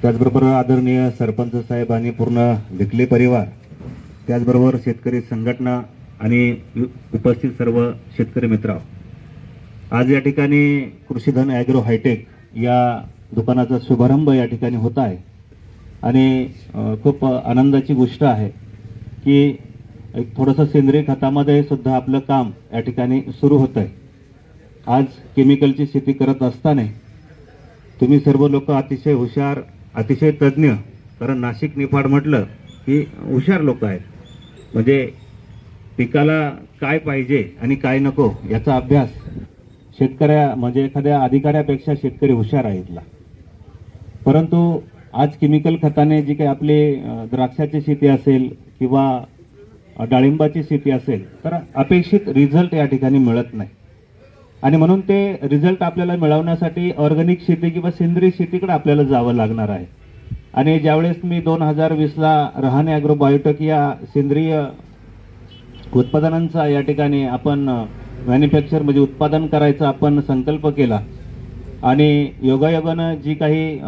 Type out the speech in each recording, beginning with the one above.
त्याचबरोबर आदरणीय सरपंच साहेब आणि पूर्ण भिकले परिवार, त्याचबरोबर शेतकरी संघटना आणि उपस्थित सर्व शेतकरी मित्र, आज या ठिकाणी कृषीधन ॲग्रो हायटेक या दुकानाचा शुभारंभ या ठिकाणी होत आहे आणि खूप आनंदाची गोष्ट आहे की एक थोडंसं सेंद्रिय खतामध्ये सुद्धा आपलं काम या ठिकाणी सुरू होत आहे। आज केमिकलची शेती करत असताना तुम्ही सर्व लोक अतिशय हुशार, अतिशय तज्ज्ञ, कारण नाशिक निफाड म्हटलं की हुशार लोक आहेत, म्हणजे पिकाला काय पाहिजे आणि काय नको याचा अभ्यास शेतकऱ्या म्हणजे एखाद्या अधिकाऱ्यापेक्षा शेतकरी हुशार आहे इथला। परंतु आज केमिकल खताने जी काही आपली द्राक्षाची शेती असेल किंवा डाळिंबाची शेती असेल तर अपेक्षित रिझल्ट या ठिकाणी मिळत नाही आणि म्हणून ते रिझल्ट आपल्याला मिळवण्यासाठी ऑर्गॅनिक शेती किंवा सेंद्रिय शेतीकडे आपल्याला जावं लागणार आहे। आणि ज्यावेळेस मी 2020ला रहाणे ॲग्रो बायोटेक या सेंद्रिय उत्पादनांचा या ठिकाणी आपण मॅन्युफॅक्चर म्हणजे उत्पादन करायचा आपण संकल्प केला आणि योगायोगानं जी काही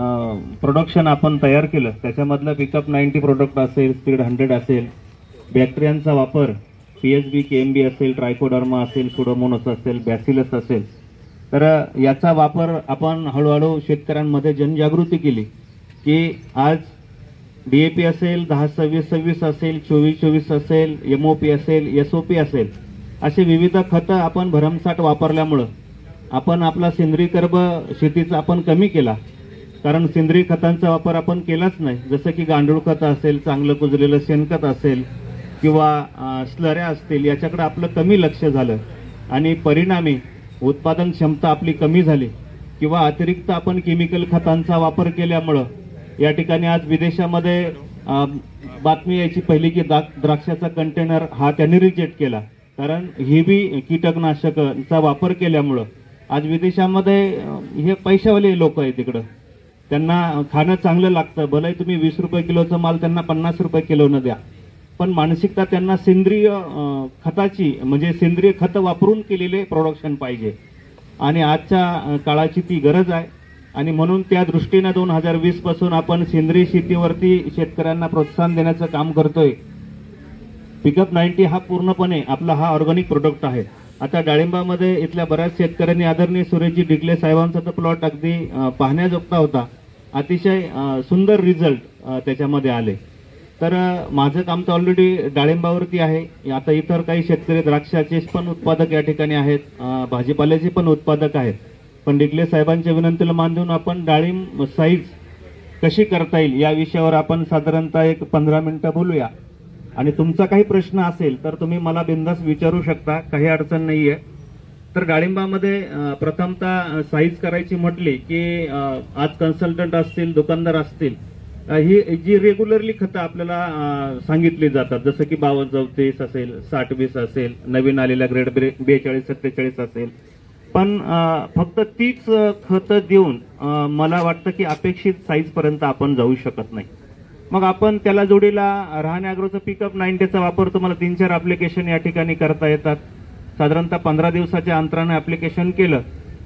प्रोडक्शन आपण तयार केलं त्याच्यामधलं पिकअप 90 प्रोडक्ट असेल, स्पीड 100 असेल, बॅक्टेरियांचा वापर PSB KMB असेल, ट्रायकोडर्मा असेल, सुडोमोनस असेल, बॅसिलस असेल, तर याचा वापर आपण हळूहळू शेतकऱ्यांमध्ये जनजागृती केली की आज DAP असेल, 10-26-26 असेल, 24-24 असेल, MOP असेल, SOP असेल, असे विविध खतं आपण भरमसाठ वापरल्यामुळं आपण आपला सेंद्रिय कर्ब शेतीचा आपण कमी केला, कारण सेंद्रिय खतांचा वापर आपण केलाच नाही। जसं की गांडूळ खत असेल, चांगलं कुजलेलं शेणखत असेल किंवा स्लऱ्या असतील, याच्याकडे आपलं कमी लक्ष झालं आणि परिणामी उत्पादन क्षमता आपली कमी झाली किंवा अतिरिक्त आपण केमिकल खतांचा वापर केल्यामुळं या ठिकाणी आज विदेशामध्ये बातमी यायची पहिली की द्राक्षाचा कंटेनर हा त्यांनी रिजेक्ट केला, कारण हेवी कीटकनाशकांचा वापर केल्यामुळं आज विदेशामध्ये हे पैशावाले लोक आहेत तिकडं, त्यांना खाणं चांगलं लागतं, भले तुम्ही 20 रुपये किलोचा माल त्यांना 50 रुपये किलोनं द्या, पण मानसिकता त्यांना सेंद्रिय खताची म्हणजे सेंद्रिय खत वापरून केलेले प्रोडक्शन पाहिजे आणि आजच्या काळाची ती गरज आहे आणि म्हणून त्या दृष्टीने 2020 पासून आपण सेंद्रिय शेतीवरती शेतकऱ्यांना प्रोत्साहन देण्याचं काम करतोय। पिकअप 90 हा पूर्णपणे आपला हा ऑर्गॅनिक प्रोडक्ट आहे। आता डाळिंबामध्ये इथल्या बऱ्याच शेतकऱ्यांनी आदरणीय सुरेशजी डिकले साहेबांचा तो प्लॉट अगदी पाहण्याजोगता होता, अतिशय सुंदर रिझल्ट त्याच्यामध्ये आले। तर माझं काम तर ऑलरेडी डाळिंबावरती आहे, आता इतर काही शेतकरी द्राक्षाचे पण उत्पादक या ठिकाणी आहेत, भाजीपाल्याचे पण उत्पादक आहेत, पण डिकले साहेबांच्या विनंतीला मान देऊन आपण डाळिंब साईज कशी करता येईल या विषयावर आपण साधारणतः एक 15 मिनिटं बोलूया आणि तुमचा काही प्रश्न असेल तर तुम्ही मला बिनधास्त विचारू शकता, काही अडचण नाहीये। तर डाळिंबामध्ये प्रथमतः साईज करायची म्हटली की आज कन्सल्टंट असतील, दुकानदार असतील, ही जी रेग्युलरली खतं आपल्याला सांगितली जातात, जसं की 52-34 असेल, 60-20 असेल, नवीन आलेल्या ग्रेड 42-47 असेल, पण फक्त तीच खतं देऊन मला वाटतं की अपेक्षित साईज पर्यंत आपण जाऊ शकत नाही। मग आपण त्याला जोडीला रहाणे ॲग्रोचं पिकअप 90चा वापर तुम्हाला 3-4 ॲप्लिकेशन या ठिकाणी करता येतात। साधारणतः 15 दिवसाच्या अंतराने ॲप्लिकेशन केलं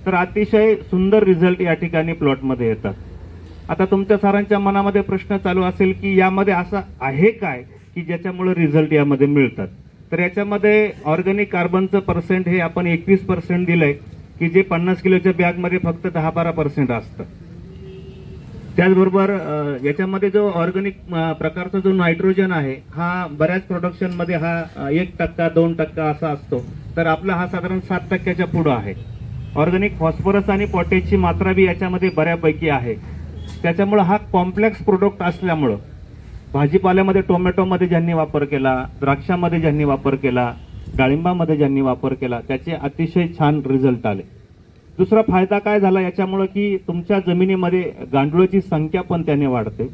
तर अतिशय सुंदर रिझल्ट या ठिकाणी प्लॉटमध्ये येतात। आता तुमच्या सारांच्या मनामध्ये प्रश्न चालू असेल की यामध्ये असं आहे काय की ज्याच्यामुळे रिझल्ट यामध्ये मिळतात, तर याच्यामध्ये ऑर्गॅनिक कार्बनचं पर्सेंट हे आपण 21% दिलंय की जे 50 किलोच्या बॅगमध्ये फक्त 10-12% असतं। त्याचबरोबर याच्यामध्ये जो ऑर्गॅनिक प्रकारचा जो नायट्रोजन आहे हा बऱ्याच प्रोडक्शनमध्ये हा 1%, 2% असा असतो, तर आपला हा साधारण 7%च्या पुढं आहे। ऑर्गॅनिक फॉस्फरस आणि पोटॅशची मात्रा बी याच्यामध्ये बऱ्यापैकी आहे, त्याच्यामुळे हा कॉम्प्लेक्स प्रोडक्ट असल्यामुळं भाजीपाल्यामध्ये टोमॅटोमध्ये ज्यांनी वापर केला, द्राक्षामध्ये ज्यांनी वापर केला, डाळिंबामध्ये ज्यांनी वापर केला त्याचे अतिशय छान रिझल्ट आले। दुसरा फायदा काय झाला याच्यामुळे की तुमच्या जमिनीमध्ये गांडुळाची संख्या पण त्याने वाढते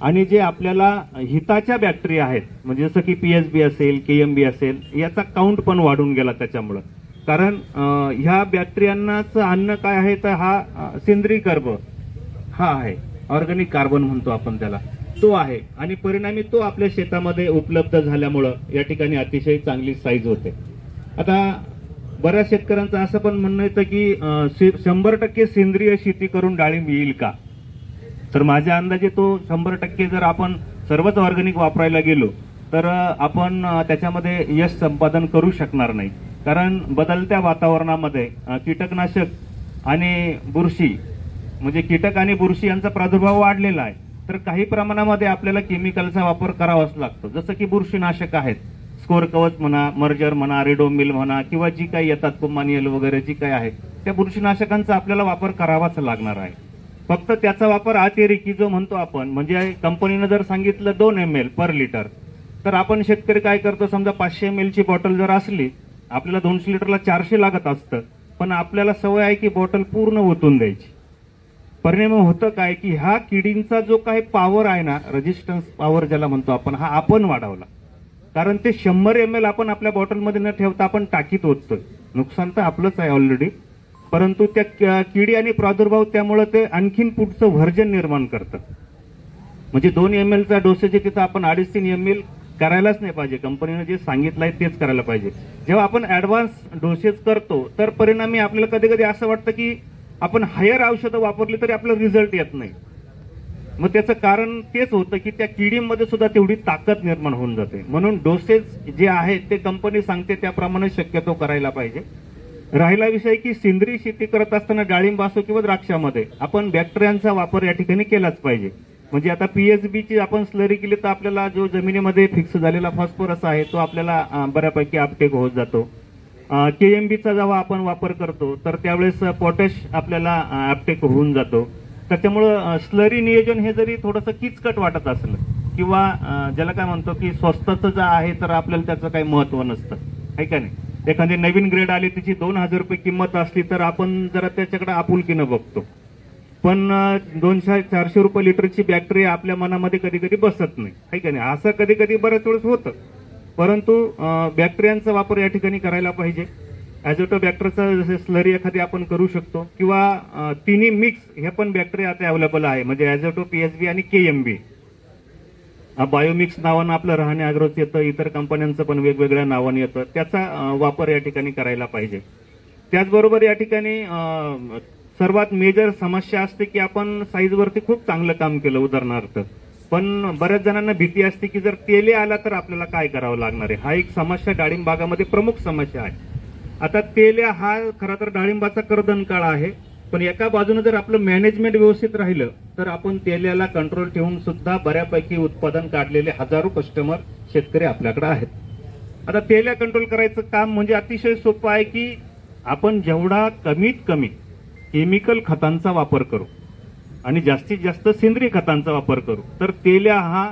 आणि जे आपल्याला हिताच्या बॅक्टेरिया आहेत म्हणजे जसं की PSB असेल, KMB असेल, याचा काउंट पण वाढून गेला त्याच्यामुळे, कारण ह्या बॅक्टेरियांनाच अन्न काय आहे तर हा सेंद्रिय कर्ब हा आहे, ऑर्गॅनिक कार्बन म्हणतो आपण त्याला, तो आहे आणि परिणामी तो आपल्या शेतामध्ये उपलब्ध झाल्यामुळं या ठिकाणी अतिशय चांगली साईज होते। आता बऱ्याच शेतकऱ्यांचं असं पण म्हणणं येतं की 100% सेंद्रिय शेती करून डाळिंब येईल का, तर माझ्या अंदाजे तो 100% जर आपण सर्वच ऑर्गॅनिक वापरायला गेलो तर आपण त्याच्यामध्ये यश संपादन करू शकणार नाही. कारण बदलत्या वातावरणामध्ये कीटकनाशक आणि बुरशी म्हणजे कीटक आणि बुरशी यांचा प्रादुर्भाव वाढलेला आहे. तर काही प्रमाणामध्ये आपल्याला केमिकलचा वापर करावाच लागतो. जसं की बुरशीनाशक आहेत, स्कोर कवच म्हणा, मर्जर म्हणा, रेडोमिल म्हणा किंवा जी काही येतात कुमानियल वगैरे जी काही आहे त्या बुरशीनाशकांचा आपल्याला वापर करावाच लागणार आहे. फक्त त्याचा वापर अतिरेकी जो म्हणतो आपण, म्हणजे कंपनीनं जर सांगितलं 2 ml पर लिटर, तर आपण शेतकरी काय करतो, समजा 500 ml ची बॉटल जर असली, आपल्याला 200 लिटरला 400 लागत असतं, पण आपल्याला सवय आहे की बॉटल पूर्ण ओतून द्यायची. परिणाम होतं काय की ह्या किडींचा जो काही पॉवर आहे ना, रेजिस्टन्स पॉवर ज्याला म्हणतो आपण, हा आपण वाढवला. कारण ते 100 ml आपण आपल्या बॉटलमध्ये न ठेवता आपण टाकीत ओततोय. नुकसान तर आपलंच आहे ऑलरेडी, परंतु त्या किडी आणि प्रादुर्भाव त्यामुळे ते आणखीन पुढचं व्हर्जन निर्माण करतं. म्हणजे 2 ml चा डोसेज तिथं आपण 2.5-3 ml करायलाच नाही पाहिजे. कंपनीने जे सांगितलंय तेच करायला पाहिजे. जेव्हा आपण ऍडव्हान्स डोसेज करतो तर परिणामी आपल्याला कधी कधी असं वाटतं की आपण हायर औषधं वापरली तरी आपला रिझल्ट येत नाही. मग त्याचं कारण तेच होतं की त्या किडीमध्ये सुद्धा तेवढी ताकद निर्माण होऊन जाते. म्हणून डोसेज जे आहेत ते कंपनी सांगते त्याप्रमाणे शक्यतो करायला पाहिजे. राहिला विषय की सेंद्रिय शेती करत असताना डाळिंब असो किंवा द्राक्षामध्ये आपण बॅक्टेरियांचा वापर या ठिकाणी केलाच पाहिजे. म्हणजे आता पीएचबीची आपण स्लरी केली तर आपल्याला जो जमिनीमध्ये फिक्स झालेला फॉस्फरस आहे तो आपल्याला बऱ्यापैकी अपटेक होत जातो. केएमबीचा जेव्हा आपण वापर करतो तर त्यावेळेस पोटॅश आपल्याला अपटेक होऊन जातो. त्याच्यामुळं स्लरी नियोजन हे जरी थोडंसं किचकट वाटत असलं किंवा ज्याला काय म्हणतो की स्वस्ताचं जे आहे तर आपल्याला त्याचं काही महत्व नसतं, आहे का नाही. एखादी नवीन ग्रेड आली तिची 2000 रुपये किंमत असली तर आपण जरा त्याच्याकडे आपुलकीनं बघतो. पण 200-400 रुपये लिटरची बॅक्टेरिया आपल्या मनामध्ये कधी कधी बसत नाही, आहे का नाही. असं कधी कधी बऱ्याच वेळेस होतं. परंतु बॅक्टेरियांचा वापर या ठिकाणी करायला पाहिजे. ॲझोटोबॅक्टरचा जसे स्लरी एखादी आपण करू शकतो किंवा तिन्ही मिक्स हे पण बॅक्टेरिया आता अवेलेबल आहे. म्हणजे ॲझोटो, पीएचबी आणि केएमबी बायोमिक्स नावानं आपलं राहणे अग्रोच येतं. इतर कंपन्यांचं पण वेगवेगळ्या नावाने येतं. त्याचा वापर या ठिकाणी करायला पाहिजे. त्याचबरोबर या ठिकाणी सर्वात मेजर समस्या असते की आपण साईजवरती खूप चांगलं काम केलं उदाहरणार्थ, पण बऱ्याच जणांना भीती असते की जर तेले आला तर आपल्याला काय करावं लागणार आहे. हा एक समस्या डाळिंब बागामध्ये प्रमुख समस्या आहे. आता तेल्या हा खरा तर डाळिंबाचा कर्दन काळ आहे, पण एका बाजूने जर आपलं मॅनेजमेंट व्यवस्थित राहिलं तर आपण तेल्याला कंट्रोल ठेवून सुद्धा बऱ्यापैकी उत्पादन काढलेले हजारो कस्टमर शेतकरी आपल्याकडे आहेत. आता तेल्या कंट्रोल करायचं काम म्हणजे अतिशय सोपं आहे की आपण जेवढा कमीत कमी केमिकल खतांचा वापर करू आणि जास्तीत जास्त सेंद्रिय खतांचा वापर करू तर तेल्या हा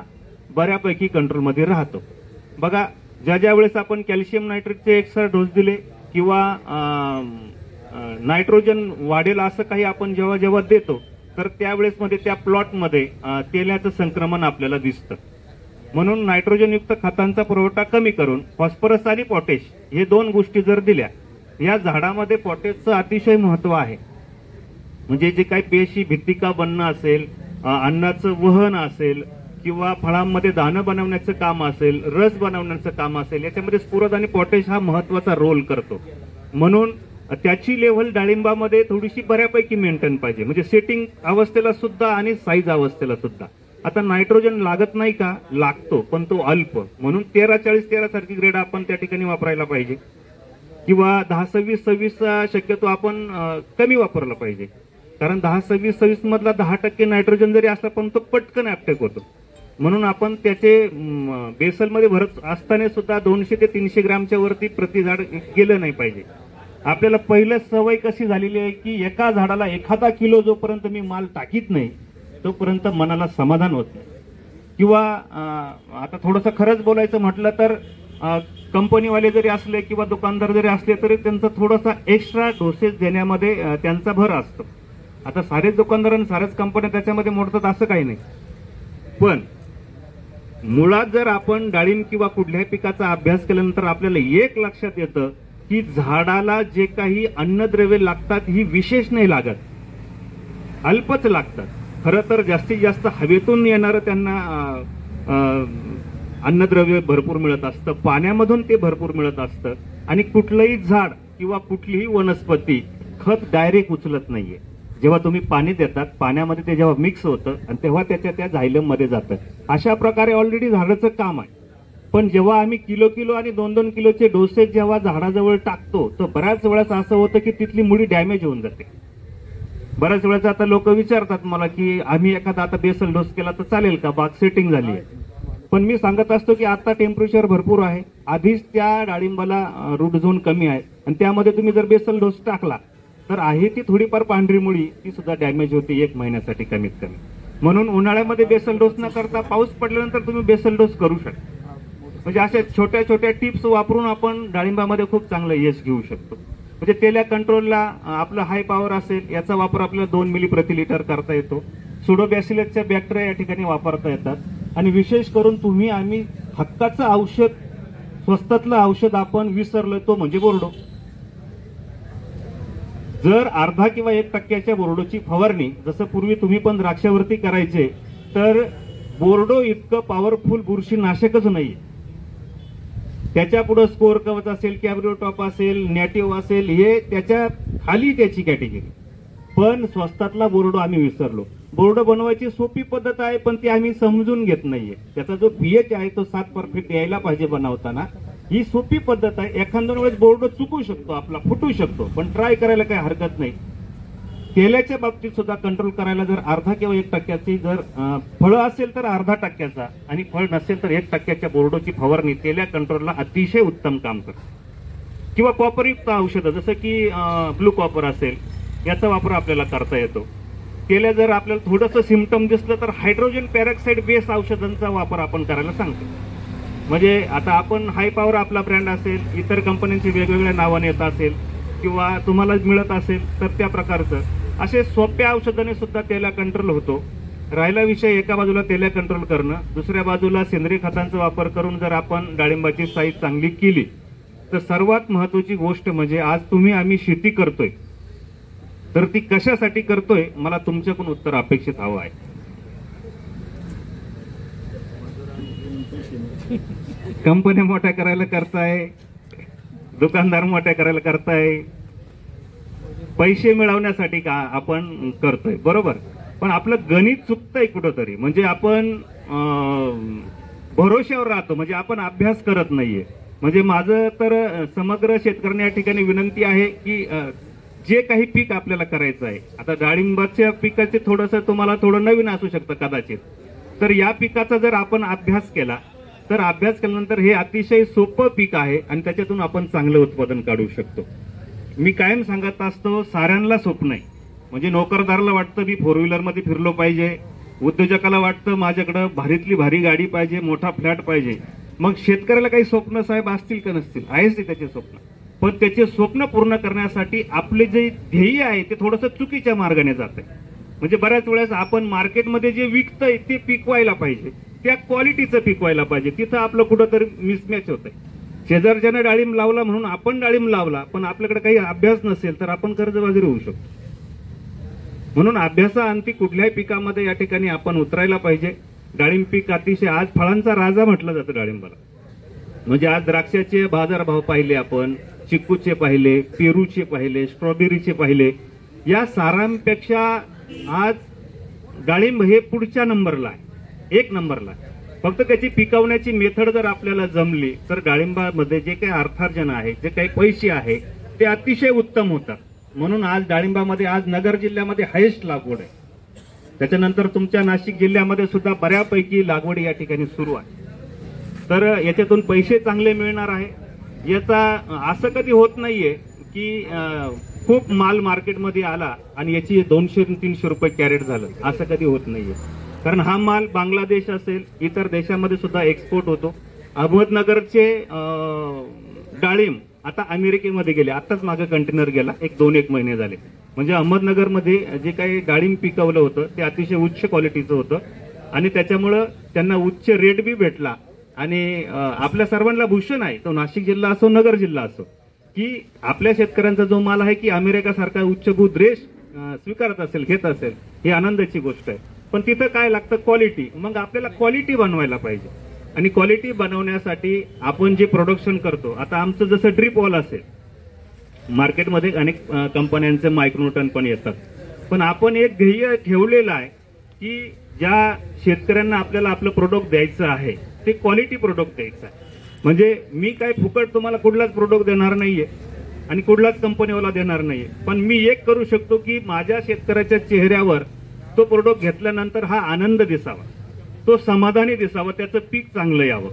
बऱ्यापैकी कंट्रोलमध्ये राहतो. बघा, ज्या वेळेस आपण कॅल्शियम नायट्रेटचे एक्स्ट्रा डोस दिले किंवा नायट्रोजन वाढेल असं काही आपण जेव्हा जेव्हा देतो तर त्यावेळेस मध्ये त्या प्लॉटमध्ये तेल्याचं संक्रमण आपल्याला दिसतं. म्हणून नायट्रोजनयुक्त खतांचा पुरवठा कमी करून फॉस्फरस आणि पोटॅश हे 2 गोष्टी जर दिल्या, या झाडामध्ये पोटॅशचं अतिशय महत्व आहे. म्हणजे जे काही पेशी भित्तिका बनणं असेल, अन्नाचं वहन असेल किंवा फळांमध्ये दाणं बनवण्याचं काम असेल, रस बनवण्याचं काम असेल, याच्यामध्ये स्फुरद आणि पोटॅश हा महत्वाचा रोल करतो. म्हणून त्याची लेव्हल डाळिंबामध्ये थोडीशी बऱ्यापैकी मेंटेन पाहिजे, म्हणजे सेटिंग अवस्थेला सुद्धा आणि साईज अवस्थेला सुद्धा. आता नायट्रोजन लागत नाही का? लागतो, पण तो अल्प. म्हणून 13-40-13 सारखी ग्रेड आपण त्या ठिकाणी वापरायला पाहिजे किंवा 10-26-26 शक्यतो आपण कमी वापरला पाहिजे. कारण 10-26-26 मधला 10% नायट्रोजन जरी असला पण तो पटकन ऍप्टेक होतो. म्हणून आपण त्याचे बेसलमध्ये भरत असताना सुद्धा 200 ते 300 ग्रॅमच्या वरती प्रति झाड गेलं नाही पाहिजे. आपल्याला पहिलं सवय कशी झालेली आहे की एका झाडाला 1 किलो जोपर्यंत मी माल टाकीत नाही तोपर्यंत मनाला समाधान होत नाही. किंवा आता थोडंसं खरंच बोलायचं म्हटलं तर कंपनीवाले जरी असले किंवा दुकानदार जरी असले तरी त्यांचा थोडासा एक्स्ट्रा डोसेस देण्यामध्ये त्यांचा भर असतो. आता सारेच दुकानदार आणि सारेच कंपन्या त्याच्यामध्ये मोडतात असं काही नाही, पण मुळात जर आपण डाळिंब किंवा कुठल्याही पिकाचा अभ्यास केल्यानंतर आपल्याला एक लक्षात येतं की झाडाला जे काही अन्नद्रव्ये लागतात ही विशेष नाही लागत, अल्पच लागतात. खरं तर जास्तीत जास्त हवेतून येणारं त्यांना अन्नद्रव्य भरपूर मिळत असतं, पाण्यामधून ते भरपूर मिळत असतं. आणि कुठलंही झाड किंवा कुठलीही वनस्पती खत डायरेक्ट उचलत नाहीये. जेव्हा तुम्ही पाणी देतात पाण्यामध्ये ते जेव्हा मिक्स होतं आणि तेव्हा त्या झायलम मध्ये जातं. अशा प्रकारे ऑलरेडी झाडाचं काम आहे. पण जेव्हा आम्ही किलो किलो आणि 2-2 किलोचे डोसेज जेव्हा झाडाजवळ टाकतो तर बऱ्याच वेळेस असं होतं की तिथली मुळी डॅमेज होऊन जाते. बऱ्याच वेळेस आता लोक विचारतात मला की आम्ही एखादा आता बेसल डोस केला तर चालेल का, बाग सेटिंग झाली आहे. पण मी सांगत असतो की आता टेम्परेचर भरपूर आहे, आधीच त्या डाळिंबाला रूट झोन कमी आहे आणि त्यामध्ये तुम्ही जर बेसल डोस टाकला तर आहे ती थोडीफार पांढरी मुळी ती सुद्धा डॅमेज होते 1 महिन्यासाठी कमीत कमी. म्हणून उन्हाळ्यामध्ये बेसल डोस न करता पाऊस पडल्यानंतर तुम्ही बेसल डोस करू शकता. म्हणजे अशा छोट्या छोट्या टिप्स वापरून आपण डाळिंबामध्ये खूप चांगलं यश घेऊ शकतो. म्हणजे तेल्या कंट्रोलला आपलं हाय पॉवर असेल याचा वापर आपल्याला 2 मिली प्रति लिटर करता येतो. सुडोबॅसिलसच्या बॅक्टेरिया या ठिकाणी वापरता येतात. आणि विशेष करून तुम्ही आम्ही हक्काचं औषध, स्वस्तातलं औषध आपण विसरलो तो म्हणजे बोर्डो. जर अर्धा किंवा 1% बोर्डोची फवारणी जसं पूर्वी तुम्ही पण द्राक्षावरती करायचे तर बोर्डो इतकं पॉवरफुल बुरशीनाशकच नाही. त्याच्या पुढे स्कोर कवच असेल, कॅब्रिओटॉप असेल, नॅटिव्ह असेल, हे त्याच्या खाली त्याची कॅटेगरी. पण स्वस्तातला बोर्डो आम्ही विसरलो. बोर्डो बनवायची सोपी पद्धत आहे पण ती आम्ही समजून घेत नाहीये. त्याचा जो पीएच आहे तो 7 परफेक्ट यायला पाहिजे बनवताना. ही सोपी पद्धत आहे. एखाद्या वेळेस बोर्डो चुकू शकतो, आपला फुटू शकतो, पण ट्राय करायला काही हरकत नाही. तेलाच्या बाबतीत सुद्धा कंट्रोल करायला जर अर्धा किंवा 1%ची जर फळं असेल तर 0.5% आणि फळ नसेल तर 1%च्या बोर्डोची फवारणी तेल्या कंट्रोलला अतिशय उत्तम काम करते. किंवा कॉपरयुक्त औषधं जसं की ब्लू कॉपर असेल याचा वापर आपल्याला करता येतो. तेल्या जर आपल्याला थोडंसं सिम्पटम दिसलं तर हायड्रोजन पॅरॉक्साईड बेस औषधांचा वापर आपण करायला सांगतो. म्हणजे आता आपण हाय पॉवर आपला ब्रँड असेल, इतर कंपन्यांची वेगवेगळ्या नावाने येत असेल किंवा तुम्हाला मिळत असेल तर त्या प्रकारचं असे सोप्या औषधाने सुद्धा तेला कंट्रोल होतो. राहिला विषय एका बाजूला तेल्या कंट्रोल करणं, दुसऱ्या बाजूला सेंद्रिय खतांचा वापर करून जर आपण डाळिंबाची साईज चांगली केली तर सर्वात महत्वाची गोष्ट म्हणजे आज तुम्ही आम्ही शेती करतोय तर ती कशासाठी करतोय मला तुमच्याकडून उत्तर अपेक्षित हवं आहे. कंपन्या मोठ्या करायला करताय, दुकानदार मोठ्या करायला करताय, पैसे मिळवण्यासाठी का आपण करतोय बरोबर. पण आपलं गणित चुकतंय कुठंतरी. म्हणजे आपण भरोश्यावर राहतो, म्हणजे आपण अभ्यास करत नाहीये. म्हणजे माझं तर समग्र शेतकऱ्यांना या ठिकाणी विनंती आहे की जे काही पीक आपल्याला करायचं आहे, आता डाळिंबाच्या पिकाचे थोडंसं तुम्हाला थोडं नवीन असू शकतं कदाचित, तर या पिकाचा जर आपण अभ्यास केला तर अभ्यास केल्यानंतर हे अतिशय सोपं पीक आहे आणि त्याच्यातून आपण चांगलं उत्पादन काढू शकतो. मी कायम सांगत असतो साऱ्यांना स्वप्न आहे. म्हणजे नोकरदाराला वाटतं मी 4 व्हीलरमध्ये फिरलो पाहिजे, उद्योजकाला वाटतं माझ्याकडं भारीतली भारी गाडी पाहिजे, मोठा फ्लॅट पाहिजे. मग शेतकऱ्याला काही स्वप्न साहेब असतील का नसतील, आहेच ते त्याचे स्वप्न. पण त्याचे स्वप्न पूर्ण करण्यासाठी आपले जे ध्येय आहे ते थोडंसं चुकीच्या मार्गाने जात आहे. म्हणजे बऱ्याच वेळेस आपण मार्केटमध्ये जे विकतंय ते पिकवायला पाहिजे, त्या क्वालिटीचं पिकवायला पाहिजे, तिथं आपलं कुठंतरी मिसमॅच होतंय. शेजारच्यानं डाळिंब लावला म्हणून आपण डाळिंब लावला पण आपल्याकडे काही अभ्यास नसेल तर आपण कर्जबाजारी होऊ शकतो. म्हणून अभ्यासाअंती कुठल्याही पिकामध्ये या ठिकाणी आपण उतरायला पाहिजे. डाळिंब पीक अतिशय आज फळांचा राजा म्हटलं जातं डाळिंबाला. म्हणजे आज द्राक्षाचे बाजारभाव पाहिले, आपण चिक्कूचे पाहिले, पेरूचे पाहिले, स्ट्रॉबेरीचे पाहिले, या सारांपेक्षा आज डाळिंब हे पुढच्या नंबरला आहे, 1 नंबरला आहे. फक्त त्याची पिकवण्याची मेथड जर आपल्याला जमली तर डाळिंबामध्ये जे काही अर्थार्जन आहे, जे काही पैसे आहे ते अतिशय उत्तम होतात. म्हणून आज डाळिंबामध्ये आज नगर जिल्ह्यामध्ये हायेस्ट लागवड आहे. त्याच्यानंतर तुमच्या नाशिक जिल्ह्यामध्ये सुद्धा बऱ्यापैकी लागवड या ठिकाणी सुरू आहे. तर याच्यातून पैसे चांगले मिळणार आहे. याचा असं कधी होत नाहीये की खूप माल मार्केटमध्ये आला आणि याची 200-300 रुपये कॅरेट झालं, असं कधी होत नाहीये. कारण हा माल बांगलादेश असेल इतर देशामध्ये सुद्धा एक्सपोर्ट होतो. अहमदनगरचे डाळिंब आता अमेरिकेमध्ये गेले, आताच मागे कंटेनर गेला, 2-1 महिने झाले. म्हणजे अहमदनगरमध्ये जे काही डाळिंब पिकवलं होतं ते अतिशय उच्च क्वालिटीचं होतं आणि त्याच्यामुळं त्यांना उच्च रेट बी भेटला. आणि आपल्या सर्वांना भूषण आहे, तो नाशिक जिल्हा असो नगर जिल्हा असो, की आपल्या शेतकऱ्यांचा जो माल आहे की अमेरिकासारखा उच्चभूत देश स्वीकारत असेल, घेत असेल, ही आनंदाची गोष्ट आहे. पण तिथं काय लागतं, क्वालिटी. मग आपल्याला क्वालिटी बनवायला पाहिजे आणि क्वालिटी बनवण्यासाठी आपण जे प्रोडक्शन करतो, आता आमचं जसं ड्रीप वॉल असेल, मार्केटमध्ये अनेक कंपन्यांचे मायक्रोटन पण येतात. पण आपण एक ध्येय ठेवलेलं आहे की ज्या शेतकऱ्यांना आपल्याला आपलं प्रोडक्ट द्यायचं आहे ते क्वालिटी प्रोडक्ट द्यायचं आहे. म्हणजे मी काय फुकट तुम्हाला कुठलाच प्रोडक्ट देणार नाहीये आणि कुठलाच कंपनीवाला देणार नाहीये, पण मी एक करू शकतो की माझ्या शेतकऱ्याच्या चेहऱ्यावर तो प्रोडक्ट घेतल्यानंतर हा आनंद दिसावा, तो समाधानी दिसावा, त्याचं पीक चांगलं यावं.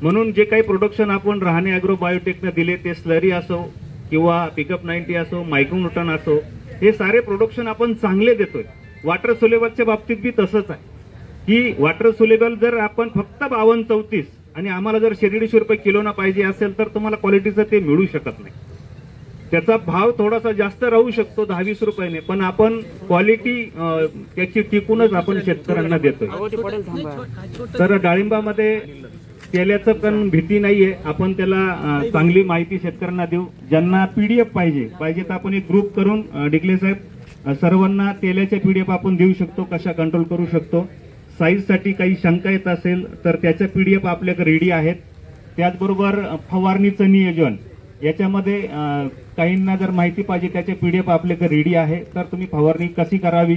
म्हणून जे काही प्रोडक्शन आपण रहाणे ॲग्रो बायोटेकनं दिले, ते स्लरी असो किंवा पिकअप 90 असो, मायक्रोन्यूटन असो, हे सारे प्रोडक्शन आपण चांगले देतोय. वॉटर सोलेबलच्या बाबतीत बी तसंच आहे की वॉटर सोलेबल जर आपण फक्त 52-34 आणि आम्हाला जर 150 रुपये किलोना पाहिजे असेल तर तुम्हाला क्वालिटीचं ते मिळू शकत नाही. त्याचा भाव थोडासा जास्त राहू शकतो 10-20 रुपयाने, पण आपण क्वालिटी त्याची टिकूनच आपण शेतकऱ्यांना देतोय. तर डाळिंबामध्ये तेल्याचं पण भीती नाहीये, आपण त्याला चांगली माहिती शेतकऱ्यांना देऊ. ज्यांना पीडीएफ पाहिजे तर आपण एक ग्रुप करून डिकले साहेब सर्वांना तेल्याच्या पीडीएफ आपण देऊ शकतो, कशा कंट्रोल करू शकतो. साईजसाठी काही शंका येत असेल तर त्याच्या पीडीएफ आपल्याकडे रेडी आहेत. त्याचबरोबर फवारणीचं नियोजन याच्यामध्ये काहींना जर माहिती पाहिजे त्याचे पीडीएफ आपल्याकडे रेडी आहे. तर तुम्ही फवारणी कशी करावी,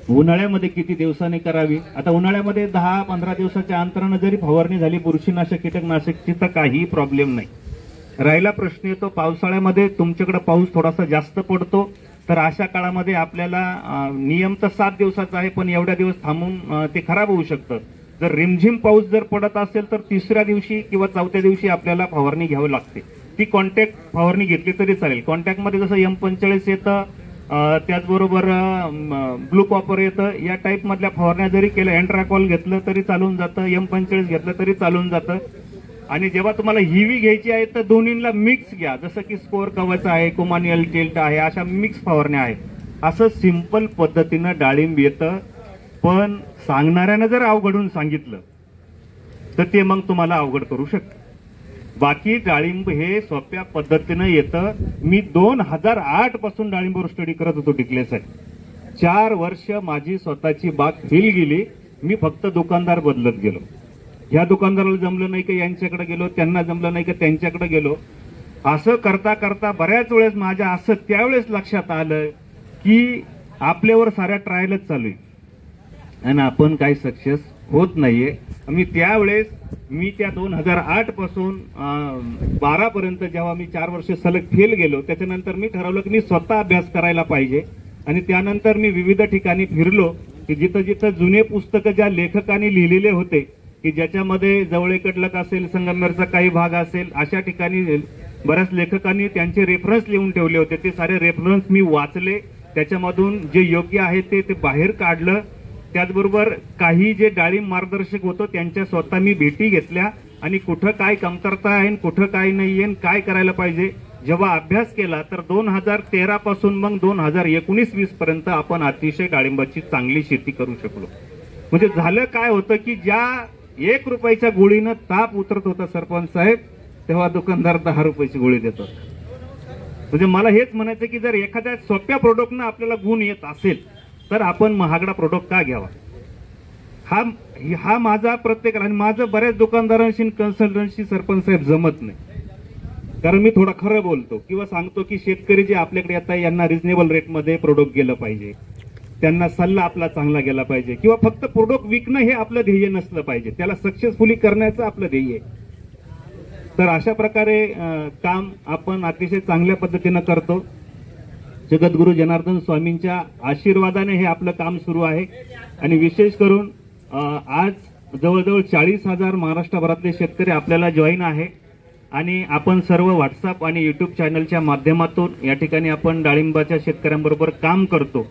उन्हाळ्यामध्ये किती दिवसांनी करावी. आता उन्हाळ्यामध्ये 10-15 दिवसाच्या अंतरानं जरी फवारणी झाली बुरशीनाशक कीटकनाशकची तर काही प्रॉब्लेम नाही. राहिला प्रश्न येतो पावसाळ्यामध्ये, तुमच्याकडे पाऊस थोडासा जास्त पडतो तर अशा काळामध्ये आपल्याला नियम तर 7 दिवसाचा आहे, पण एवढ्या दिवस थांबून ते खराब होऊ शकतं. जर रिमझिम पाऊस जर पडत असेल तर 3ऱ्या दिवशी किंवा 4थ्या दिवशी आपल्याला फवारणी घ्यावी लागते. ती कॉन्टॅक्ट फवारणी घेतली तरी चालेल. कॉन्टॅक्टमध्ये जसं M45 येतं, त्याचबरोबर ब्लू कॉपर येतं, या टाईप मधल्या फवारण्या जरी केल्या, एंट्राकॉल घेतलं तरी चालून जातं, M45 घेतलं तरी चालून जातं. आणि जेव्हा तुम्हाला हिवी घ्यायची आहे तर दोन्हीला मिक्स घ्या, जसं की स्कोअर कवच आहे, कुमानियल टिल्ट आहे, अशा मिक्स फवारण्या आहेत. असं सिंपल पद्धतीनं डाळिंब येतं, पण सांगणाऱ्यानं जर अवघडून सांगितलं तर ते मग तुम्हाला अवघड करू शकतं. बाकी डाळिंब हे सोप्या पद्धतीनं येतं. मी 2008 पासून डाळिंबावर स्टडी करत होतो डिकले साहेब. 4 वर्ष माझी स्वतःची बाग फेल गेली. मी फक्त दुकानदार बदलत गेलो. ह्या दुकानदाराला जमलं नाही का यांच्याकडे गेलो, त्यांना जमलं नाही का त्यांच्याकडे गेलो. असं करता करता बऱ्याच वेळेस माझ्या असं त्यावेळेस लक्षात आलं की आपल्यावर साऱ्या ट्रायलच चालू आहे आणि आपण काही सक्सेस होत नाहीये. मी त्या 2008 पासून 12 पर्यंत जेव्हा मी 4 वर्ष सलग फेल गेलो, त्याच्यानंतर मी ठरवलं की मी स्वतः अभ्यास करायला पाहिजे. आणि त्यानंतर मी विविध ठिकाणी फिरलो की जिथं जिथं जुने पुस्तकं ज्या लेखकांनी लिहिलेले होते की ज्याच्यामध्ये जवळेकडलक असेल, संगमनेरचा काही भाग असेल, अशा ठिकाणी बऱ्याच लेखकांनी त्यांचे रेफरन्स लिहून ठेवले होते. ते सारे रेफरन्स मी वाचले, त्याच्यामधून जे योग्य आहे ते बाहेर काढलं. त्याचबरोबर काही जे डाळिंब मार्गदर्शक होतं त्यांच्या स्वतः मी भेटी घेतल्या आणि कुठं काय कमतरता आहे, कुठं काय नाही आहे, काय करायला पाहिजे. जेव्हा अभ्यास केला तर 2013 पासून मग 2019-20 पर्यंत आपण अतिशय डाळिंबाची चांगली शेती करू शकलो. म्हणजे झालं काय होतं की ज्या 1 रुपयाच्या गोळीनं ताप उतरत होता सरपंच साहेब, तेव्हा दुकानदार 10 रुपयाची गोळी देत होता. म्हणजे मला हेच म्हणायचं की जर एखाद्या सोप्या प्रोडक्टनं आपल्याला गुण येत असेल तर आपण महागडा प्रोडक्ट का घ्यावा. हा माझा प्रत्येकाला, आणि माझं बऱ्याच दुकानदारांशी कन्सल्टंटशी सरपंच साहेब जमत नाही, कारण मी थोडा खरं बोलतो किंवा सांगतो की शेतकरी जे आपल्याकडे येतात यांना रिजनेबल रेटमध्ये प्रोडक्ट गेलं पाहिजे, त्यांना सल्ला आपला चांगला गेला पाहिजे, किंवा फक्त प्रोडक्ट विकणं हे आपलं ध्येय नसलं पाहिजे, त्याला सक्सेसफुली करण्याचं आपलं ध्येय आहे. तर अशा प्रकारे काम आपण अतिशय चांगल्या पद्धतीनं करतो. जगद्गुरु जनार्दन स्वामींच्या आशीर्वादाने हे आपलं काम सुरू आहे. आणि विशेष करून आज जवळजवळ 40,000 महाराष्ट्रभरातले शेतकरी आपल्याला जॉईन आहे आणि आपण सर्व व्हॉट्सअप आणि युट्यूब चॅनलच्या माध्यमातून या ठिकाणी आपण डाळिंबाच्या शेतकऱ्यांबरोबर काम करतो.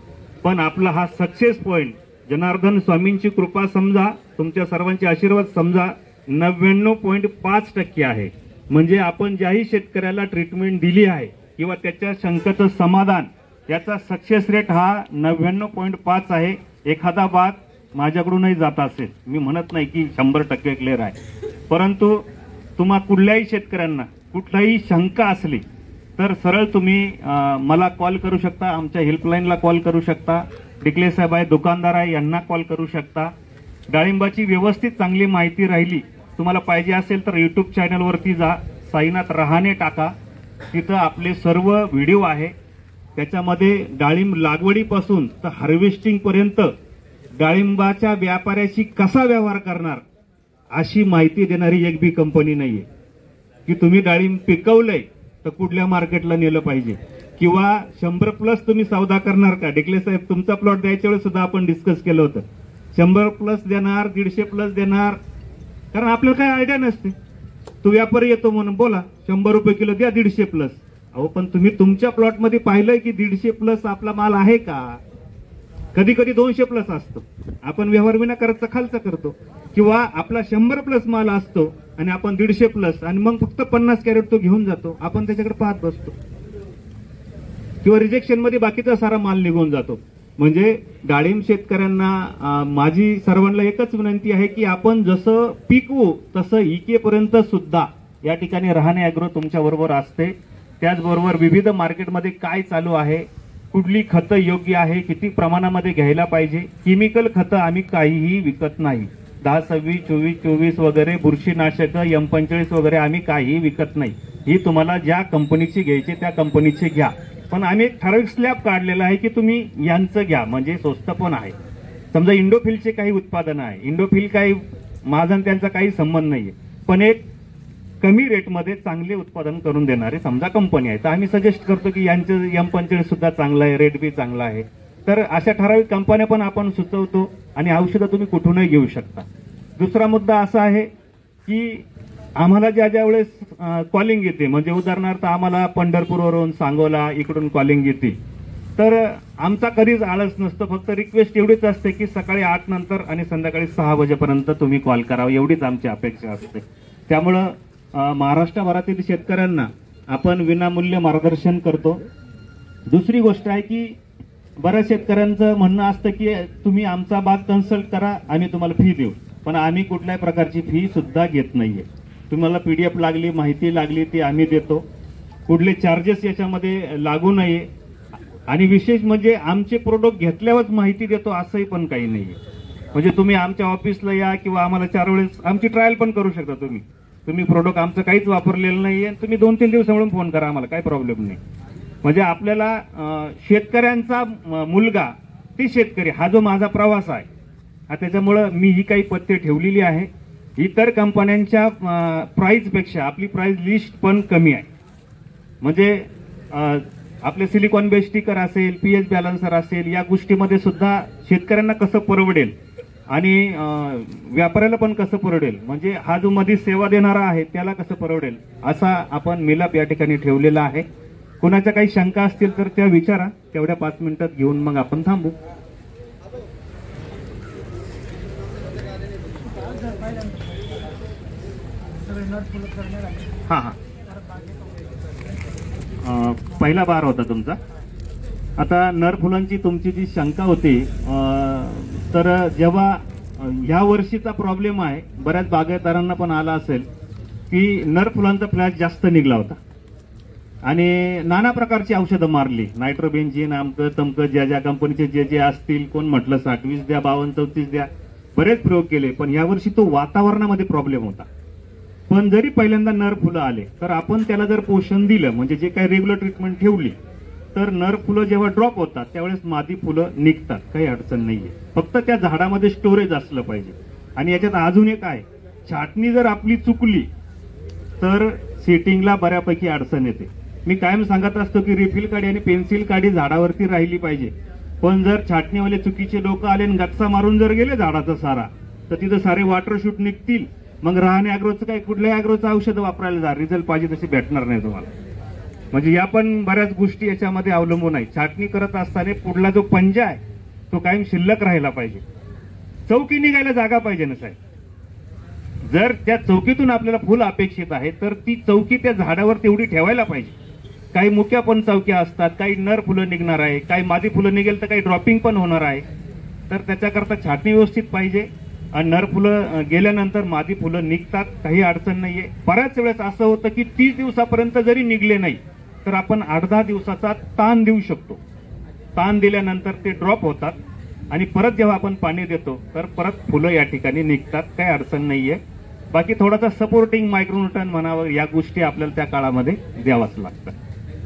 पण आपला हा सक्सेस पॉइंट जनार्दन स्वामींची कृपा समजा, तुमच्या सर्वांचे आशीर्वाद समजा, 99.5% आहे. म्हणजे आपण ज्याही शेतकऱ्याला ट्रीटमेंट दिली आहे किंवा त्याच्या शंकाचं समाधान, याचा सक्सेस रेट हा 99.5 आहे. एखादा बाग माझ्याकडूनही जात असेल, मी म्हणत नाही की 100% क्लिअर आहे, परंतु तुम्हा कुठल्याही शेतकऱ्यांना कुठलाही शंका असली तर सरळ तुम्ही मला कॉल करू शकता, आमच्या हेल्पलाईनला कॉल करू शकता, डिकले साहेब आहे, दुकानदार आहे, यांना कॉल करू शकता. डाळिंबाची व्यवस्थित चांगली माहिती राहिली तुम्हाला पाहिजे असेल तर युट्यूब चॅनलवरती जा, साईनाथ रहाणे टाका, तिथं आपले सर्व व्हिडिओ आहे. त्याच्यामध्ये डाळिंब लागवडीपासून तर हार्वेस्टिंग पर्यंत डाळिंबाच्या व्यापाऱ्याशी कसा व्यवहार करणार अशी माहिती देणारी एक बी कंपनी नाहीये. की तुम्ही डाळिंब पिकवलंय तर कुठल्या मार्केटला नेलं पाहिजे, किंवा 100+ तुम्ही सौदा करणार का. डिकले साहेब, तुमचा प्लॉट द्यायच्या वेळेस सुद्धा आपण डिस्कस केलं होतं, 100+ देणार, 150+ देणार, कारण आपल्याला काय आयडिया नसते. तो व्यापारी येतो म्हणून बोला 100 रुपये किलो द्या, 150+. अहो, पण तुम्ही तुमच्या प्लॉटमध्ये पाहिलंय की 150+ आपला माल आहे का. कधी कधी 200+ असतो, आपण व्यवहार विना करायचा खालचा करतो, किंवा आपला 100+ माल असतो आणि आपण 150+ आणि मग फक्त 50 कॅरेट तो घेऊन जातो, आपण त्याच्याकडे पाहत बसतो, किंवा रिजेक्शन मध्ये बाकीचा सारा माल निघून जातो. म्हणजे डाळिंब शेतकऱ्यांना माझी सर्वांना एकच विनंती आहे की आपण जसं पिकवू तसं इकेपर्यंत सुद्धा या ठिकाणी रहाणे ॲग्रो तुमच्या बरोबर असते. त्याचबरोबर विविध मार्केटमध्ये काय चालू आहे, कुठली खतं योग्य आहे, किती प्रमाणामध्ये घ्यायला पाहिजे. केमिकल खतं आम्ही काहीही विकत नाही. 10, 26, 24, 24 वगैरे बुरशीनाशक M45 वगैरे आम्ही काहीही विकत नाही. ही तुम्हाला ज्या कंपनीची घ्यायची त्या कंपनीची घ्या, पण आम्ही एक ठराविक स्लॅब काढलेला आहे की तुम्ही यांचं घ्या, म्हणजे स्वस्त पण आहे. समजा इंडोफिलचे काही उत्पादन आहे, इंडोफिल काही माझा आणि त्यांचा काही संबंध नाहीये, पण एक कमी रेटमध्ये चांगले उत्पादन करून देणारे समजा कंपनी आहे, तर आम्ही सजेस्ट करतो की यांचं M45 सुद्धा चांगलं आहे, रेट बी चांगला आहे. तर अशा ठराविक कंपन्या पण आपण सुचवतो आणि औषधं तुम्ही कुठूनही घेऊ शकता. दुसरा मुद्दा असा आहे की आम्हाला ज्या वेळेस कॉलिंग येते, म्हणजे उदाहरणार्थ आम्हाला पंढरपूरवरून, सांगोला इकडून कॉलिंग येते, तर आमचा कधीच आळस नसतो. फक्त रिक्वेस्ट एवढीच असते की सकाळी 8 नंतर आणि संध्याकाळी 6 वाजेपर्यंत तुम्ही कॉल करावा, एवढीच आमची अपेक्षा असते. त्यामुळं महाराष्ट्रभरातील शेतकऱ्यांना आपण विनामूल्य मार्गदर्शन करतो. दुसरी गोष्ट आहे की बऱ्याच शेतकऱ्यांचं म्हणणं असतं की तुम्ही आमचा बाग कन्सल्ट करा, आम्ही तुम्हाला फी देऊ, पण आम्ही कुठल्याही प्रकारची फी सुद्धा घेत नाहीये. तुम्हाला PDF लागली, माहिती लागली ती आम्ही देतो, कुठले चार्जेस याच्यामध्ये लागू नये. आणि विशेष म्हणजे आमचे प्रोडक्ट घेतल्यावरच माहिती देतो असंही पण काही नाहीये. म्हणजे तुम्ही आमच्या ऑफिसला या किंवा आम्हाला 4 वेळेस आमची ट्रायल पण करू शकता. तुम्ही प्रोडक्ट आमचं काहीच वापरलेलं नाहीये, तुम्ही 2-3 दिवसामुळे फोन करा, आम्हाला काही प्रॉब्लेम नाही. म्हणजे आपल्याला शेतकऱ्यांचा मुलगा ते शेतकरी हा जो माझा प्रवास आहे हा, त्याच्यामुळं मी ही काही पथ्य ठेवलेली आहे. इतर कंपन्यांच्या प्राइसपेक्षा आपली प्राइस लिस्ट पण कमी आहे. म्हणजे आपले सिलिकॉन बेस स्टिकर असेल, पीएच बॅलन्सर असेल, या गोष्टीमध्ये सुद्धा शेतकऱ्यांना कसं परवडेल आणि व्यापाऱ्याला पण कसं परवडेल, म्हणजे हा जो मध्ये सेवा देणारा आहे त्याला कसं परवडेल, असा आपण मिलाप या ठिकाणी ठेवलेला आहे. कोणाच्या काही शंका असतील तर त्या विचारा, तेवढ्या 5 मिनिटात घेऊन मग आपण थांबू. हा, पहिला बार होता तुमचा. आता नर फुलांची तुमची जी शंका होती, तर जेव्हा ह्या वर्षीचा प्रॉब्लेम आहे, बऱ्याच बागायतदारांना पण आला असेल की नर फुलांचा फ्लॅश जास्त निघला होता आणि नाना प्रकारची औषधं मारली, नायट्रोबेन्झिन, अमकं तमकं, ज्या कंपनीचे जे असतील, कोण म्हटलं 60-20 द्या, 52-34 द्या, बरेच प्रयोग केले. पण यावर्षी तो वातावरणामध्ये प्रॉब्लेम होता. पण जरी पहिल्यांदा नर फुलं आले तर आपण त्याला जर पोषण दिलं, म्हणजे जे काही रेग्युलर ट्रीटमेंट ठेवली, तर नर फुलं जेव्हा ड्रॉप होतात त्यावेळेस मादी फुलं निघतात, काही अडचण नाहीये. फक्त त्या झाडामध्ये स्टोरेज असलं पाहिजे. आणि याच्यात अजून एक आहे, छाटणी जर आपली चुकली तर सेटिंगला बऱ्यापैकी अडचण येते. मी कायम सांगत असतो की रिफिल काडी आणि पेन्सिल काडी झाडावरती राहिली पाहिजे, पण जर छाटणीवाले चुकीचे लोक आले आणि गच्चा मारून जर गेले झाडाचा सारा, तर तिथं सारे वॉटर शूट निघतील. मग राहणे ॲग्रोचं काय, कुठल्याही ॲग्रोचं औषध वापरायला जा, रिझल्ट पाहिजे तसे भेटणार नाही तुम्हाला. म्हणजे या पण बऱ्याच गोष्टी याच्यामध्ये अवलंबून आहे. छाटणी करत असताना पुढला जो पंजा आहे तो कायम शिल्लक राहिला पाहिजे. चौकी निघायला जागा पाहिजे ना साहेब. जर त्या चौकीतून आपल्याला फुल अपेक्षित आहे तर ती चौकी त्या झाडावर तेवढी ठेवायला पाहिजे. काही मुक्या पण चौक्या असतात, काही नर फुलं निघणार आहे, काही मादी फुलं निघेल तर काही ड्रॉपिंग पण होणार आहे. तर त्याच्याकरता छाटणी व्यवस्थित पाहिजे. आणि नर फुलं गेल्यानंतर मादी फुलं निघतात, काही अडचण नाहीये. बऱ्याच वेळेस असं होतं की 30 दिवसापर्यंत जरी निघले नाही तर आपण 8-10 दिवसाचा ताण देऊ शकतो. ताण दिल्यानंतर ते ड्रॉप होतात आणि परत जेव्हा आपण पाणी देतो तर परत फुलं या ठिकाणी निघतात, काही अडचण नाहीये. बाकी थोडासा सपोर्टिंग मायक्रोन्यूटन म्हणावं, या गोष्टी आपल्याला त्या काळामध्ये द्यावाच लागतात.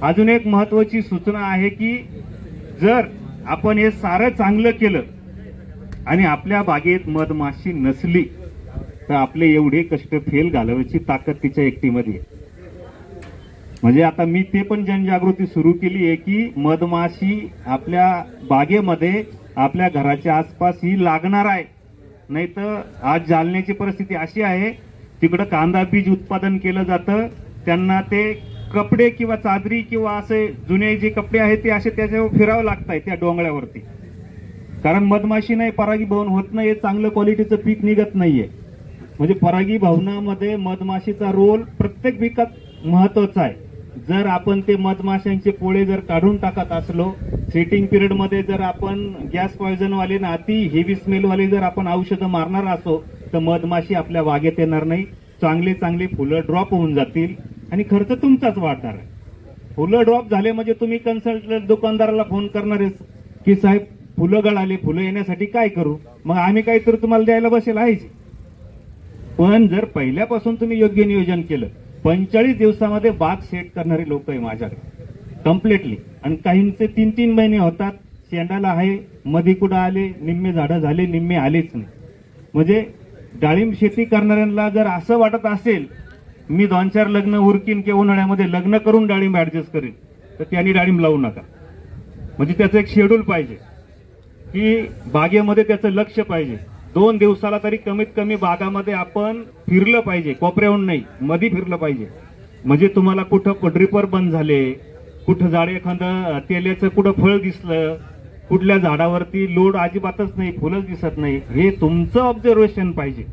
अजून एक महत्वाची सूचना आहे की जर आपण हे सारं चांगलं केलं आणि आपल्या बागेत मधमाशी नसली तर आपले एवढे कष्ट फेल घालवायची ताकद तिच्या एकटीमध्ये आहे. म्हणजे आता मी ते पण जनजागृती सुरू केली आहे की मधमाशी आपल्या बागेमध्ये आपल्या घराच्या आसपास ही लागणार आहे. नाही तर आज जालन्याची परिस्थिती अशी आहे, तिकडं कांदा बीज उत्पादन केलं जातं, त्यांना ते कपडे किंवा चादरी किंवा असे जुने जे कपडे आहेत ते असे त्याच्यावर फिरावं लागत त्या डोंगरावरती, कारण मधमाशी नाही, परागीभवन होत नाही, चांगलं क्वालिटीचं पीक निघत नाहीये. म्हणजे परागीभवनामध्ये मधमाशीचा रोल प्रत्येक पिकात महत्वाचा आहे. जर आपण ते मधमाशांचे पोळे जर काढून टाकत असलो, सेटिंग पिरियड मध्ये जर आपण गॅस पॉयझन वाले ना अति हेवी स्मेल वाले जर आपण औषधं मारणार असो तर मधमाशी आपल्या बागेत येणार नाही. चांगले चांगले फुलं ड्रॉप होऊन जातील आणि खर्च तुमचाच वाढणार आहे. फुलं ड्रॉप झाले म्हणजे तुम्ही कन्सल्टंट दुकानदाराला फोन करणार की साहेब फुलं गळाले, फुलं येण्यासाठी काय करू, मग आम्ही काहीतरी तुम्हाला द्यायला बसेल आहेच. पण जर पहिल्यापासून तुम्ही योग्य नियोजन केलं, 45 दिवसामध्ये बाग सेट करणारी लोक आहे माझ्याकडे कम्प्लिटली, आणि काहींचे 3-3 महिने होतात. शेंडाला आहे, मध्ये कुठं आले, निम्मे झाडं झाले, निम्मे आलेच नाही. म्हणजे डाळिंब शेती करणाऱ्यांना जर असं वाटत असेल मी 2-4 लग्न उरकीन किंवा उन्हाळ्यामध्ये लग्न करून डाळिंब ऍडजस्ट करेन, तर त्यांनी डाळिंब लावू नका. म्हणजे त्याचं एक शेड्यूल पाहिजे की बागेमध्ये त्याचं लक्ष पाहिजे. 2 दिवसाला तरी कमीत कमी बागामध्ये आपण फिरलं पाहिजे, कोपऱ्याहून नाही, मध्ये फिरलं पाहिजे. म्हणजे तुम्हाला कुठं ड्रिपर बंद झाले, कुठं झाड एखादं तेल्याचं कुठं फळ दिसलं, कुठल्या झाडावरती लोड अजिबातच नाही, फुलंच दिसत नाही, हे तुमचं ऑब्झर्वेशन पाहिजे.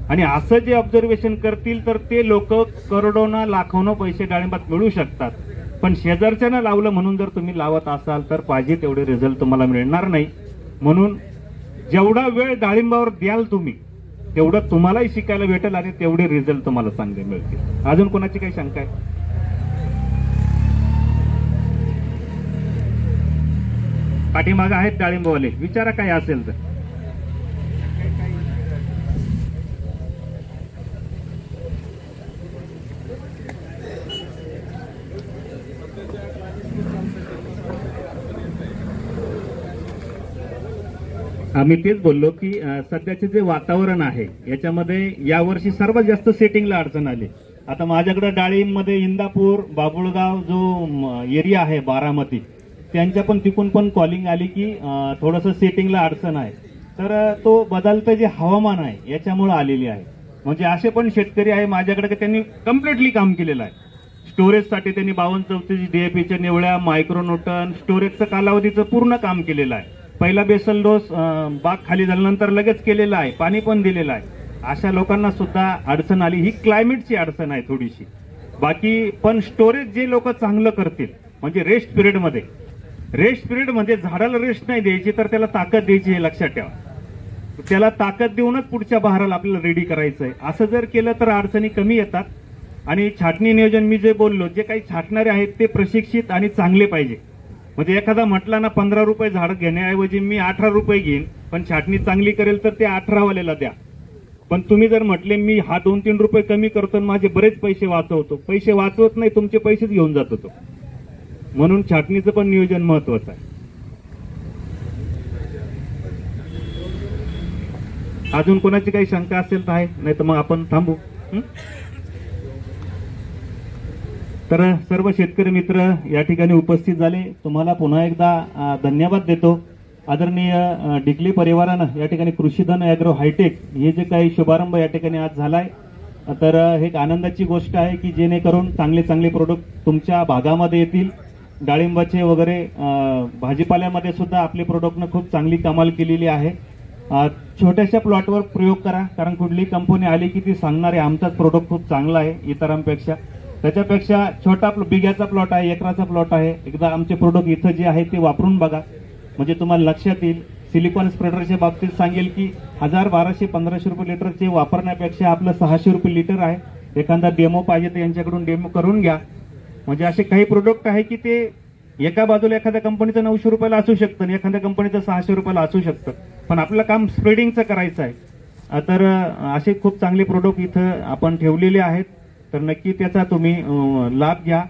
आणि असं जे ऑब्झर्वेशन करतील तर ते लोक करोडोना लाखोनो पैसे डाळिंबात मिळू शकतात. पण शेजारच्यानं लावलं म्हणून जर तुम्ही लावत असाल तर पाहिजे तेवढे रिझल्ट तुम्हाला मिळणार नाही. म्हणून जेवढा वेळ डाळिंबावर द्याल तुम्ही तेवढं तुम्हालाही शिकायला भेटेल आणि तेवढे रिझल्ट तुम्हाला चांगले मिळतील. अजून कोणाची काही शंका आहे? पाठीमागं आहेत डाळिंबवाले, विचारा काय असेल तर. आम्ही तेच बोललो की सध्याचे जे वातावरण आहे याच्यामध्ये यावर्षी सर्वात जास्त सेटिंगला अडचण आली. आता माझ्याकडे डाळिंबमध्ये इंदापूर, बाबुळगाव जो एरिया आहे बारामती, त्यांच्या पण तिकून पण कॉलिंग आली की थोडंसं सेटिंगला अडचण आहे. तर तो बदलतं जे हवामान आहे याच्यामुळे आलेली आहे. म्हणजे असे पण शेतकरी आहे माझ्याकडे की त्यांनी कम्प्लिटली काम केलेलं आहे. स्टोरेजसाठी त्यांनी 52-34 DAPच्या निवळ्या, मायक्रोन्यूटन, स्टोरेजचं कालावधीचं पूर्ण काम केलेलं आहे. पहिला बेसल डोस बाग खाली झाल्यानंतर लगेच केलेला आहे, पाणी पण दिलेलं आहे. अशा लोकांना सुद्धा अडचण आली. ही क्लायमेटची अडचण आहे थोडीशी. बाकी पण स्टोरेज जे लोक चांगलं करतील, म्हणजे रेस्ट पिरियडमध्ये झाडाला रेस्ट नाही द्यायची तर त्याला ताकद द्यायची हे लक्षात ठेवा. त्याला ताकद देऊनच पुढच्या बहाराला आपल्याला रेडी करायचं आहे. असं जर केलं तर अडचणी कमी येतात. आणि छाटणी नियोजन मी जे बोललो, जे काही छाटणारे आहेत ते प्रशिक्षित आणि चांगले पाहिजे. म्हणजे एखादा म्हटला ना 15 रुपये झाड घेण्याऐवजी मी 18 रुपये घेईन, पण छाटणी चांगली करेल तर ते 18 वालेला द्या. पण तुम्ही जर म्हटले मी हा 2-3 रुपये कमी करतो आणि माझे बरेच पैसे वाचवतो, पैसे वाचवत नाही, तुमचे पैसेच घेऊन जातो तो. म्हणून छाटणीचं पण नियोजन महत्वाचं आहे. अजून कोणाची काही शंका असेल तर आहे, नाही तर मग आपण थांबू. तर सर्व शेतकरी मित्र या ठिकाणी उपस्थित झाले, तुम्हाला पुन्हा एकदा धन्यवाद देतो. आदरणीय डिकले परिवारानं या ठिकाणी कृषीधन ॲग्रो हायटेक हे जे काही शुभारंभ या ठिकाणी आज झालाय, तर हे एक आनंदाची गोष्ट आहे की जेणेकरून चांगले चांगले प्रोडक्ट तुमच्या भागामध्ये येतील. डाळिंबाचे वगैरे भाजीपाल्यामध्ये सुद्धा आपले प्रोडक्टनं खूप चांगली कमाल केलेली आहे. छोट्याशा प्लॉटवर प्रयोग करा, कारण कुठली कंपनी आली की ती सांगणार आहे आमचाच प्रोडक्ट खूप चांगला आहे इतरांपेक्षा. त्याच्यापेक्षा छोटा बिघ्याचा प्लॉट आहे, एकराचा प्लॉट आहे, एकदा आमचे प्रोडक्ट इथं जे आहे ते वापरून बघा, म्हणजे तुम्हाला लक्षात येईल. सिलिकॉन स्प्रेडरच्या बाबतीत सांगेल की 1000, 1200, 1500 रुपये लिटरचे वापरण्यापेक्षा आपलं 600 रुपये लिटर आहे. एखादा डेमो पाहिजे तर यांच्याकडून डेमो करून घ्या. म्हणजे असे काही प्रोडक्ट आहे की ते एका बाजूला एखाद्या कंपनीचं 900 रुपयाला असू शकतं आणि एखाद्या कंपनीचं 600 रुपयाला असू शकतं, पण आपलं काम स्प्रेडिंगचं करायचं आहे. तर असे खूप चांगले प्रोडक्ट इथं आपण ठेवलेले आहेत, तर नक्की त्याचा तुम्ही लाभ घ्या.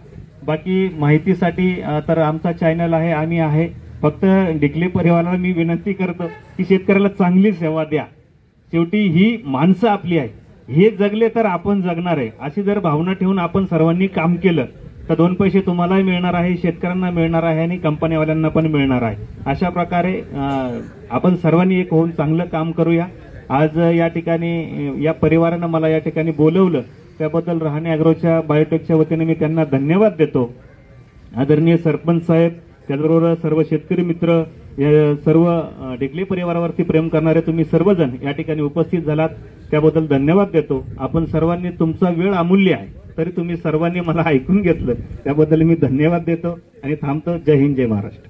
बाकी माहितीसाठी तर आमचा चॅनल आहे, आम्ही आहे. फक्त डिकले परिवाराला मी विनंती करतो की शेतकऱ्याला चांगली सेवा द्या. शेवटी ही माणसं आपली आहे, हे जगले तर आपण जगणार आहे, अशी जर भावना ठेवून आपण सर्वांनी काम केलं तर 2 पैसे तुम्हालाही मिळणार आहे, शेतकऱ्यांना मिळणार आहे आणि कंपनीवाल्यांना पण मिळणार आहे. अशा प्रकारे आपण सर्वांनी एक होऊन चांगलं काम करूया. आज या ठिकाणी या परिवारानं मला या ठिकाणी बोलवलं त्याबद्दल रहाणे अॅग्रोच्या बायोटेकच्या वतीने मी त्यांना धन्यवाद देतो. आदरणीय सरपंच साहेब, त्याचबरोबर सर्व शेतकरी मित्र, सर्व डिकले परिवारावरती प्रेम करणारे तुम्ही सर्वजण या ठिकाणी उपस्थित झालात त्याबद्दल धन्यवाद देतो. आपण सर्वांनी, तुमचा वेळ अमूल्य आहे तरी तुम्ही सर्वांनी मला ऐकून घेतलं त्याबद्दल मी धन्यवाद देतो आणि थांबतो. जय हिंद, जय महाराष्ट्र.